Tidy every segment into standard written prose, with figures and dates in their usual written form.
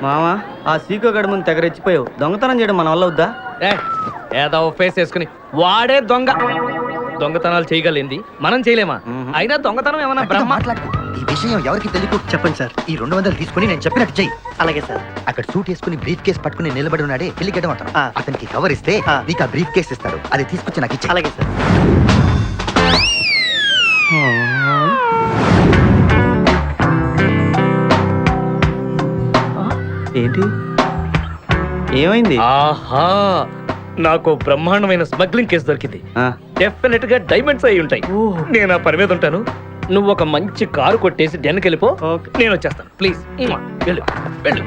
మావా ఆ సీకో గడి ముందు తెగరెచ్చిపోయావు. దొంగతనం చేయడం మన వల్ల వద్దా? ఏదో ఫేస్ వేసుకుని వాడే దొంగ. దొంగతనాలు చేయగలింది మనం చేయలేమా? అయినా దొంగతనం ఏమన్నా బ్రహ్మ? ఈ విషయం ఎవరికి తెలియకు. చెప్పండి సార్. ఈ 200 తీసుకుని నేను చెప్పినట్టు చెయ్యి. అలాగే సార్. అక్కడ సూట్ వేసుకుని బ్రీఫ్ కేస్ పట్టుకుని నిలబడి ఉన్నాడే పెళ్లి గడ్డం అతను. అతనికి కవర్ ఇస్తే నీకు ఆ బ్రీఫ్ కేస్ ఇస్తాడు. అది తీసుకొచ్చి నాకు ఇచ్చి. అలాగే సార్. ఏంటి ఏమైంది? ఆహా, నాకు బ్రహ్మాండమైన స్మగ్లింగ్ కేసు దొరికింది. డెఫినెట్ గా డైమండ్స్ అయి ఉంటాయి. నేను ఆ పని మీద ఉంటాను. నువ్వు ఒక మంచి కారు కొట్టేసి డెన్కి వెళ్ళిపో. నేను వచ్చేస్తాను. ప్లీజ్ వెళ్ళు వెళ్ళు.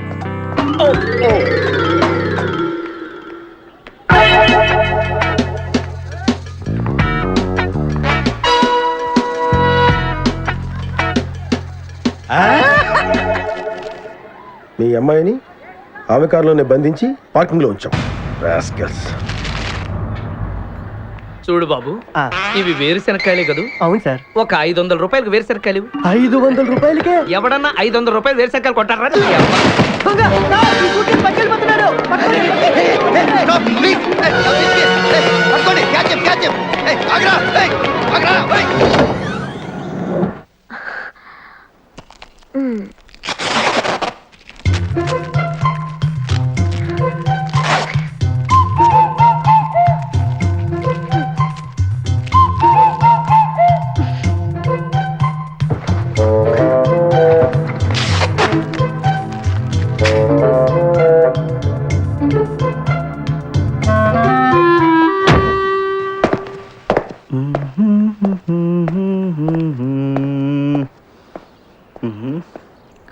మీ అమ్మాయిని ఆమె కారులోనే బంధించి పార్కింగ్ లో ఉంచాం. రాస్కెల్స్. చూడు బాబు, ఇవి వేరుశెనక్కాయలే కదూ? అవును సార్. ఒక 500 రూపాయలకు వేరుశెనక్కాయలు. 500 రూపాయలకే? ఎవడన్నా 500 రూపాయలు వేరుశెనక్కాయలు కొట్టారా?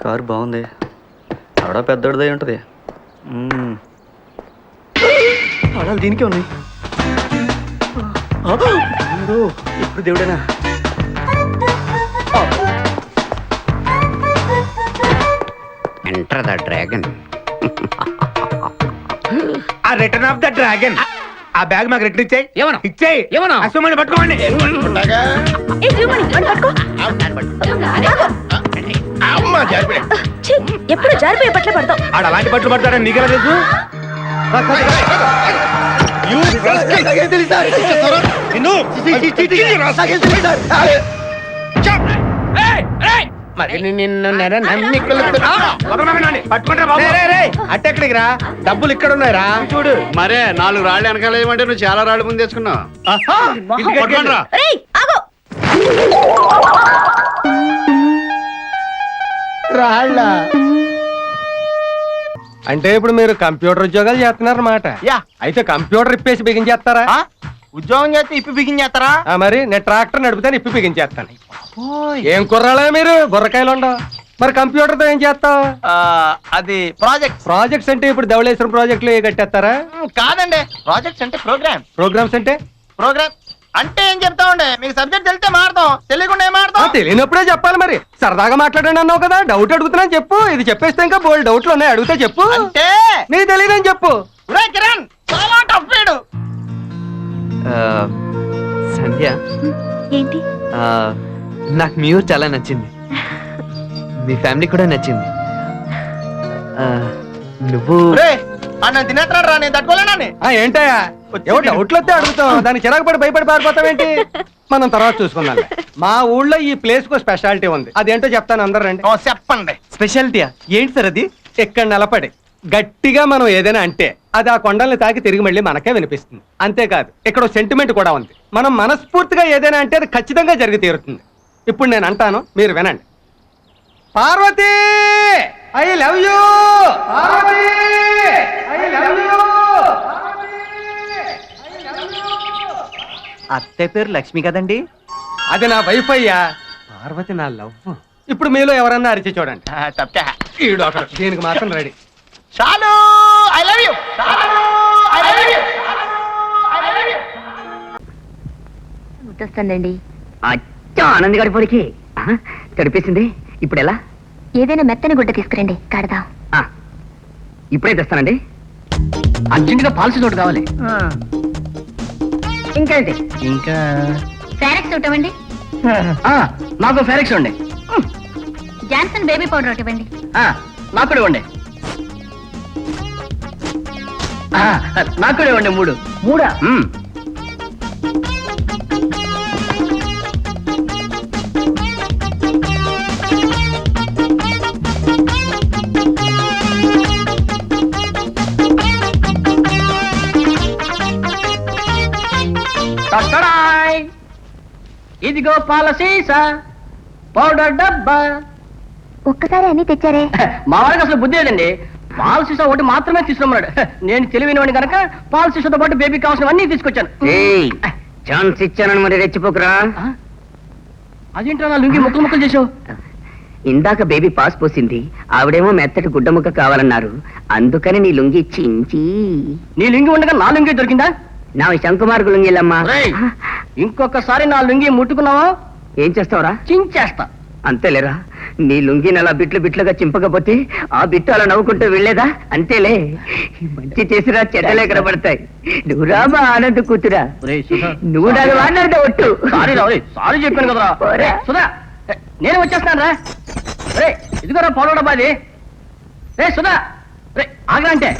కారు బాగుంది. ఆడ పెద్దోడిదై ఉంటుంది. ఆడాలి దీనికే ఉన్నాయి. ఇప్పుడు దేవుడేనా? Enter the dragon. ఆ రిటర్న్ ఆఫ్ ద డ్రాగన్. ఆ బ్యాగ్ మాకు రిటర్న్ ఇచ్చేయి. ఏమన్నా ఇచ్చేయి. ఏమన్నా అసలు పట్టుకోండి. ఎప్పుడు జారిపోయే పట్ల పడతావు. ఆడ అలాంటి బట్టలు పడతాడని నీకెలా తెలుసు? అట్టెక్కడికి రా, డబ్బులు ఇక్కడ ఉన్నాయిరా. చూడు మరే 4 రాళ్ళు వెనకాల ఏమంటే నువ్వు చాలా రాళ్ళు ముందు తెచ్చుకున్నావు. రాళ్ళ అంటే ఇప్పుడు మీరు కంప్యూటర్ ఉద్యోగాలు చేస్తున్నారన్నమాట. అయితే కంప్యూటర్ ఇప్పేసి బిగించేస్తారా? ఉద్యోగం చేస్తే ఇప్పి బిగించేస్తారా? మరి నేను ట్రాక్టర్ నడిపితే ఇప్పి బిగించేస్తాను. ఏం కుర్రాళ్ళ మీరు, బుర్రకాయలు ఉండవు. మరి కంప్యూటర్ తో ఏం చేస్తావు? అది ప్రాజెక్ట్స్ అంటే ఇప్పుడు ధవళేశ్వరం ప్రాజెక్టులు కట్టేస్తారా? కాదండి, ప్రాజెక్ట్స్ అంటే ప్రోగ్రామ్స్ అంటే ప్రోగ్రామ్ అంటే ఏం చెప్తా ఉండే. మీకు సబ్జెక్ట్ తెలిస్తే మాడతాం, తెలియకుండా ఏం మాడతాం? తెలియనప్పుడే చెప్పాలి. మరి సరదాగా మాట్లాడండి అన్నావు కదా, డౌట్ అడుగుతున్నాను చెప్పు. ఇది చెప్పేస్తే ఇంకా బోల్డ్ డౌట్లు ఉన్నాయి, అడిగితే చెప్పు. అంటే నీకు తెలియదని చెప్పు. కిరణ్ చాలా టఫ్ వీడు. సంధ్య, ఏంటి? నాకు మీ ఊరు చాలా నచ్చింది. మీ ఫ్యామిలీ కూడా నచ్చింది. నువ్వు తినేస్తాడు రా, నేను తట్టుకోలేనని. ఏంటయ్యా ఎవరు డౌట్లు వస్తే అడుగుతావు, దానికి చిరాకు పడి భయపడి పారిపోతావేంటి? మనం తర్వాత చూసుకుందాం. మా ఊళ్ళో ఈ ప్లేస్ కు స్పెషాలిటీ ఉంది, అదేంటో చెప్తాను. అందరు రండి. చెప్పండి. స్పెషాలిటీయా ఏంటి సార్ అది? ఇక్కడ నిలబడి గట్టిగా మనం ఏదైనా అంటే అది ఆ కొండల్ని తాకి తిరిగి మళ్ళీ మనకే వినిపిస్తుంది. అంతేకాదు ఇక్కడ సెంటిమెంట్ కూడా ఉంది. మనం మనస్ఫూర్తిగా ఏదైనా అంటే అది ఖచ్చితంగా జరిగి తీరుతుంది. ఇప్పుడు నేను అంటాను, మీరు వినండి. Parvati, I love you. Parvati, I love you. అత్తయ్య పేరు లక్ష్మి కదండి? అది నా వైఫ్ అయ్యా. పార్వతి నా లవ్. ఇప్పుడు మీలో ఎవరన్నా అరిచి చూడండి. ఈడు ఒకడు, దీనికి మాత్రం రెడీ. చాలు, ఐ లవ్ యూ. గుర్తొస్తుందండి. ఆనంద్ గారి పొడికి గడిపేసింది. ఇప్పుడు ఎలా? ఏదైనా మెత్తని గుడ్డ తీసుకురండి, కడదాం. ఇప్పుడే తెస్తానండి. అర్జెంటుగా పాలసీ చోటు కావాలి. ఇంకేంటి? ఇంకా ఫారెక్స్ ఒకటి ఇవ్వండి. నాకు ఫారెక్స్ ఉండే. జాన్సన్ బేబీ పౌడర్ ఒకటి ఇవ్వండి. నాకు కూడా ఇవ్వండి. నాకు కూడా ఇవ్వండి 3. 3? ఇదిగో పాల సీసా, పౌడర్ డబ్బా. ఒక్కసారి అన్ని తెచ్చారే. మా వాడికి అసలు బుద్ధి లేదండి. పాల సీసా ఒకటి మాత్రమే తీసుకున్నాడు. నేను తెలివినవాడిని కనుక పాల సీసాతో పాటు బేబీ కావాల్సినవన్నీ తీసుకొచ్చాను. ఛాన్స్ ఇచ్చానని మరి రెచ్చిపోకురా. అదేంటో నా లుంగి ముక్కలు ముక్కలు చేసావు. ఇందాక బేబీ పాస్ పోసింది, ఆవిడేమో మెత్తటి గుడ్డ ముక్క కావాలన్నారు, అందుకని నీ లుంగి చించి. నీ లుంగి ఉండగా నా లుంగి దొరికిందా? నా శంకుమార్గు లుంగిలమ్మా. రేయ్, ఇంకొకసారి నా లుంగి ముట్టుకున్నావా ఏం చేస్తావురా? చించేస్తా. అంతేలేరా, నీ లుంగిని అలా బిట్లు బిట్లుగా చింపకపోతే ఆ బిట్టు అలా నవ్వుకుంటూ వెళ్ళేదా? అంతేలే, మంచి చేసిరా చెడ్డలే కనబడతాయి. నువ్వురా మా ఆనంద్ కూతురా, నువ్వు నాకు మాట్లాడితే ఒట్టు. సారీ చెప్పాను కదరా. సుధా, నేను వచ్చేస్తాను రా. రే ఇదిగోరా పౌడర్ డబ్బా అది. రే సుధా, రే ఆగరా అంటే.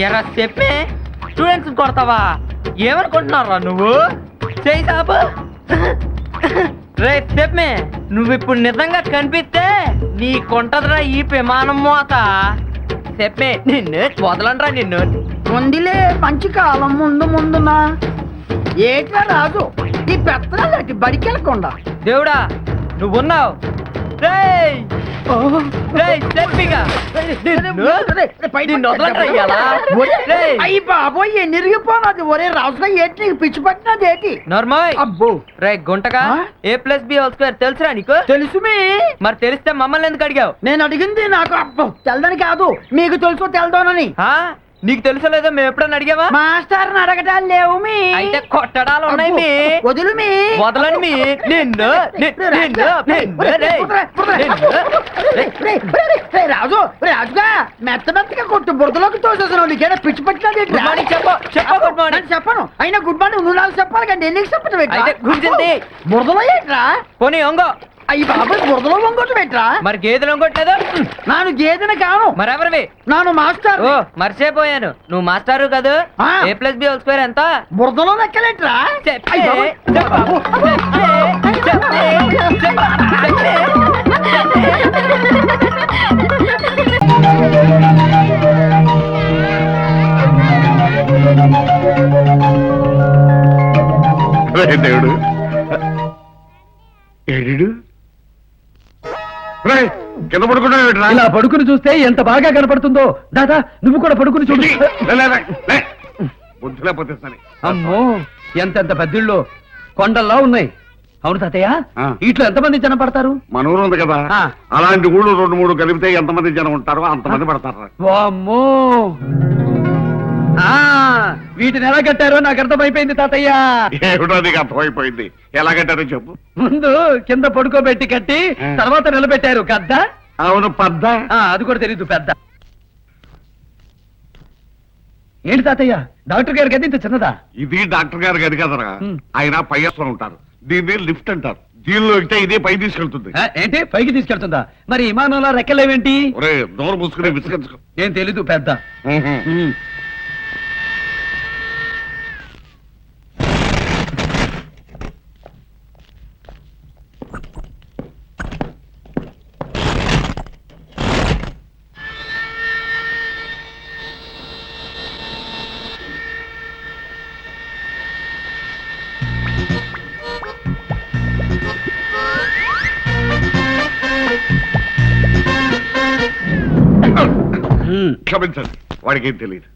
ఎరా చెప్పే స్టూడెంట్స్ కొడతావా? ఏమనుకుంటున్నారా నువ్వు? చేయి సాబు. రే చెప్పే, నువ్వు ఇప్పుడు నిజంగా కనిపిస్తే నీ కొంటదిరా ఈ విమానం మోత. చెప్పే నిన్ను వదలండ్రా నిన్ను. ముందులే మంచి కాలం ముందునా ఏట్లా రాజు ఈ పెత్తనాలకి బడికెళ్ళకుండా. దేవుడా నువ్వున్నావు. రేయ్ రేయ్ చెప్పిగా అయ్యి బాబోయ్ ఎన్నిరిగిపోనది. ఒరే రాజుగా ఏంటి నీకు పిచ్చి పట్టినది ఏంటి? నార్మల్. అబ్బో రే గుంటగా A+B² తెలుసురా నీకు? తెలుసు మీ. మరి తెలిస్తే మమ్మల్ని ఎందుకు అడిగావు? నేను అడిగింది నాకు అబ్బో తెలదని కాదు, మీకు తెలుసో తెలదోనని. ఆ? నీకు తెలుసలేదో మేము ఎప్పుడన్నా అడిగావా? మాస్టర్ అడగటాలు లేవు మీ. అయితే కొట్టడాలు ఉన్నాయి మీ. వదులు మీ. వదలని మీ. నిన్ను రాజుగా మెత్తగా కొట్టు బురదలోకి తోసేసాను. నీకేనా పిచ్చి పట్టినది? చెప్పను అయినా గుడ్ మార్నింగ్ నువ్వు నాకు చెప్పాలి కండి. ఎన్నికి చెప్పదు అయితే గుంజింది బురదలో ఏంట్రా? పోనీ ఒంగో. అయ్యి బాబాయ్ బురదలో వంగొట్టు పెట్టరా? మరి గేదెలు ఒంగొట్టలేదు. నాను గేదెని కాను. మరెవరివి? నాను మాస్టర్. ఓ మర్చిపోయాను, నువ్వు మాస్టారు కాదు. A+B² ఎంత? బురదలో లెక్కలేట్రా? దేవుడు ఏడు కింద పడుకున్నా ఇలా పడుకుని చూస్తే ఎంత బాగా కనపడుతుందో. దాదా నువ్వు కూడా పడుకుని చూడు. బుద్ధి లేకపోతే సరే. అమ్మో ఎంతెంత పెద్దిళ్ళు కొండల్లా ఉన్నాయి. అవును తాతయ్య, ఆ. ఇట్లా ఎంతమంది జనం పడతారు? మన ఊరు ఉంది కదా, ఆ. అలాంటి ఊళ్ళు 2-3 కలిపితే ఎంతమంది జనం ఉంటారో అంతమంది పడతారు. వామ్మో, వీటిని ఎలా కట్టారో నాకు అర్థమైపోయింది తాతయ్య. ఏమిటో నీకు అర్థమైపోయింది. ఎలాగంటారో చెప్పు. ముందు కింద పడుకోబెట్టి కట్టి తర్వాత నిలబెట్టారు కద్ద. అవును పద్ద. అది కూడా తెలీదు పెద్ద. ఏంటి తాతయ్య, డాక్టర్ గారి గది ఇంత చిన్నదా? ఇది డాక్టర్ గారు గది కదరా, ఆయన పై ఉంటారు. దీన్ని లిఫ్ట్ అంటారు. దీనిలో ఎక్కితే ఇదే పై తీసుకెళ్తుంది. ఏంటి పైకి తీసుకెళ్తుందా? మరి విమానంలో రెక్కలేవేంటి? ఒరే నోరు మూసుకుని విసుకొచ్చుకో. ఏం తెలీదు పెద్ద. క్షమించండి, వాడికి ఏం తెలియదు.